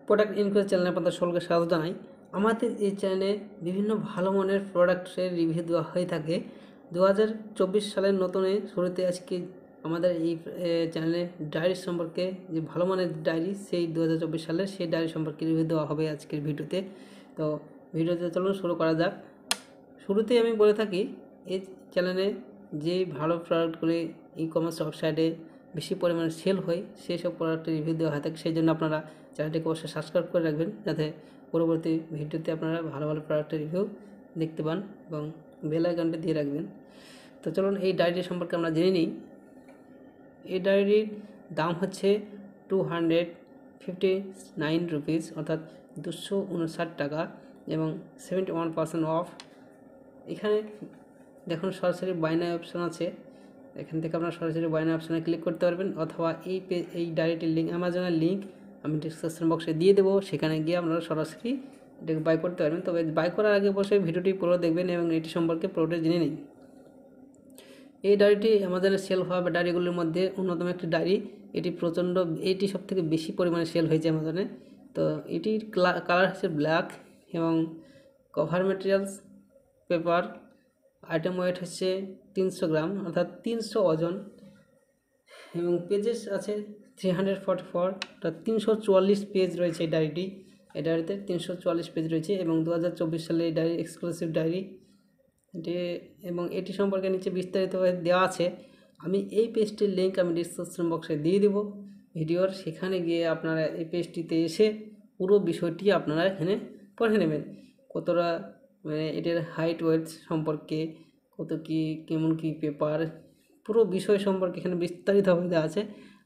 Product inquiry চ্যানেলে আপনাদের সকলকে স্বাগত জানাই। আমাদের এই চ্যানেলে বিভিন্ন ভালো মানের প্রোডাক্টের রিভিউ দেওয়া হয়ে থাকে। 2024 সালের নতুন শুরুতে আজকে আমাদের এই চ্যানেলে ডায়েরি সম্পর্কে যে ভালো মানের ডায়েরি, সেই 2024 সালের সেই ডায়েরি সম্পর্কে রিভিউ দেওয়া হবে আজকের ভিডিওতে। তো ভিডিওতে চলুন শুরু করা যাক। শুরুতেই আমি বলে থাকি, এই চ্যানেলে যে ভালো প্রোডাক্টগুলি ই কমার্স ওয়েবসাইটে বেশি পরিমাণে সেল হয় সেই সব প্রোডাক্টের রিভিউ দেওয়া হয় থাকে। সেই জন্য আপনারা চ্যানেলটিকে অবশ্যই সাবস্ক্রাইব করে রাখবেন, যাতে পরবর্তী ভিডিওতে আপনারা ভালো ভালো প্রোডাক্টের রিভিউ দেখতে পান, এবং বেল আইকনটি দিয়ে রাখবেন। তো চলুন এই ডায়েরি সম্পর্কে আমরা জেনে নিই। এই ডায়েরির দাম হচ্ছে 259 রুপিস, অর্থাৎ 259 টাকা, এবং 71% অফ। এখানে দেখুন সরাসরি বাইনারি অপশান আছে। এখান থেকে আপনারা সরাসরি বাইনারি অপশানে ক্লিক করতে পারবেন, অথবা এই ডায়েরিটির লিঙ্ক, অ্যামাজনের লিঙ্ক আমি ডিসক্রিপশন বক্সে দিয়ে দেবো। সেখানে গিয়ে আপনারা সরাসরি এটাকে বাই করতে পারবেন। তবে বাই করার আগে অবশ্যই ভিডিওটি পুরো দেখবেন এবং এটি সম্পর্কে পুরোটা জেনে নিন। এই ডায়েরিটি অ্যামাজনে সেল হওয়া ডায়েরিগুলির মধ্যে অন্যতম একটি ডায়েরি। এটি সবথেকে বেশি পরিমাণে সেল হয়েছে অ্যামাজনে। তো এটির কালার হচ্ছে ব্ল্যাক, এবং cover materials paper, item weight হচ্ছে 300 গ্রাম, অর্থাৎ 300 ওজন, এবং পেজেস আছে 344, অর্থাৎ 344 পেজ রয়েছে এই ডায়েরিটি। এই ডায়েরিতে 344 পেজ রয়েছে, এবং 2024 সালে এই ডায়েরি এক্সক্লুসিভ ডায়েরি এটি, এবং এটি সম্পর্কে নিচে বিস্তারিতভাবে দেওয়া আছে। আমি এই পেজটির লিঙ্ক আমি ডিসক্রিপশন বক্সে দিয়ে দেবো ভিডিওর। সেখানে গিয়ে আপনারা এই পেজটিতে এসে পুরো বিষয়টি আপনারা এখানে পড়ে নেবেন। কতটা মানে এটার হাইট ওয়েট সম্পর্কে, কত কি কেমন কি পেপার, পুরো বিষয় সম্পর্কে এখানে বিস্তারিতভাবে দেওয়া আছে।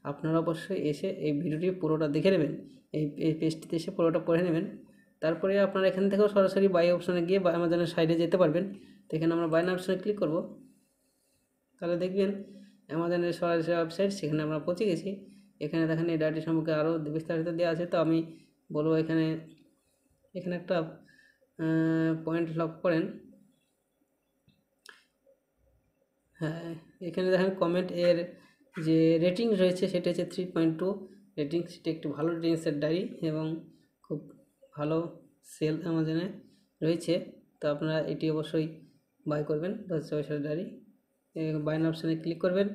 আপনারা অবশ্যই এসে এই ভিডিওটি পুরোটা দেখে নেবেন, এই পেজটিতে এসে পুরোটা পড়ে নেবেন। তারপরে আপনারা এখান থেকেও সরাসরি বাই অপশানে গিয়ে অ্যামাজনের সাইডে যেতে পারবেন। তো এখানে আমরা বাই অপশানে ক্লিক করব, তাহলে দেখবেন অ্যামাজনের সরাসরি ওয়েবসাইট, সেখানে আমরা পৌঁছে গেছি। এখানে দেখেন এই ডায়েরি সম্পর্কে আরও বিস্তারিত দেওয়া আছে। তো আমি বলবো এখানে একটা পয়েন্ট লক্ষ্য করেন। হ্যাঁ, এখানে দেখেন কমেন্ট এর যে রেটিং রয়েছে সেটা হচ্ছে 3.2 রেটিং। সেটা একটু ভালো রেটিংসের ডায়েরি, এবং খুব ভালো সেল অ্যামাজনে রয়েছে। তো আপনারা এটি অবশ্যই বাই করবেন। 2024 সালের ডায়েরি, বাইন অপশানে ক্লিক করবেন,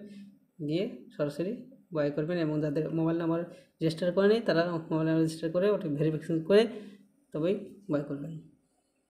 দিয়ে সরাসরি বাই করবেন, এবং যাদের মোবাইল নাম্বার রেজিস্টার করে নেই তারা মোবাইল নাম্বার রেজিস্টার করে ওটা ভেরিফিকেশন করে তবেই বাই করবেন।